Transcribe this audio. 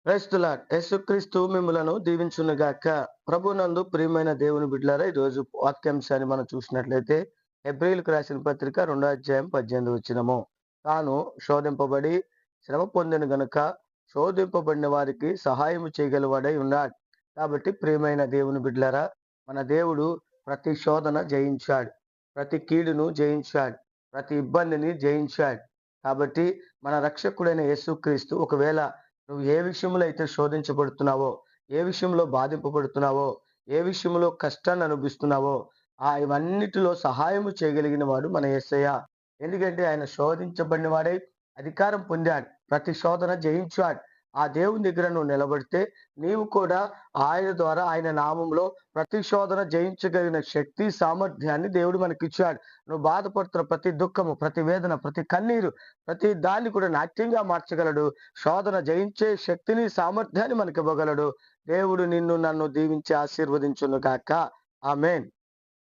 Praise the lord. యేసుక్రీస్తు మిమ్ములను దీవించునుగాక. ప్రభునందు ప్రియమైన దేవుని బిడ్డలారా, ఈరోజు వాక్యాంశాన్ని మనం చూసినట్లయితే హెబ్రీయులకు రాసిన పత్రిక 2:18 తాను శోధింపబడి శ్రమ పొందెను గనుక శోధింపబడిన వారికి సహాయము చేయగలవాడై ఉన్నాడు. కాబట్టి ప్రియమైన దేవుని బిడ్డలారా, మన దేవుడు ప్రతి శోధన జయించాడు. ప్రతి కీడును జయించాడు. ప్రతి ఇబ్బందిని జయించాడు. కాబట్టి మన రక్షకుడైన యేసుక్రీస్తు ఒకవేళ నువ్వు ఏ విషయంలో అయితే శోధించబడుతున్నావో, ఏ విషయంలో బాధింపబడుతున్నావో, ఏ విషయంలో కష్టాన్ని అనుభవిస్తున్నావో, ఇవన్నిటిలో సహాయము చేయగలిగిన వాడు మన యేసయ్య. ఎందుకంటే ఆయన శోధించబడిన వాడై అధికారం పొందాడు. ప్రతి శోధన జయించాడు. ఆ దేవుని దగ్గర నువ్వు నిలబడితే నీవు కూడా ఆయన ద్వారా, ఆయన నామంలో ప్రతి శోధన జయించగలిగిన శక్తి, సామర్థ్యాన్ని దేవుడు మనకిచ్చాడు. నువ్వు బాధపడుతున్న ప్రతి దుఃఖము, ప్రతి వేదన, ప్రతి కన్నీరు, ప్రతి దాన్ని కూడా నాట్యంగా మార్చగలడు. శోధన జయించే శక్తిని, సామర్థ్యాన్ని మనకివ్వగలడు. దేవుడు నిన్ను నన్ను దీవించి ఆశీర్వదించును గాక. ఆమేన్.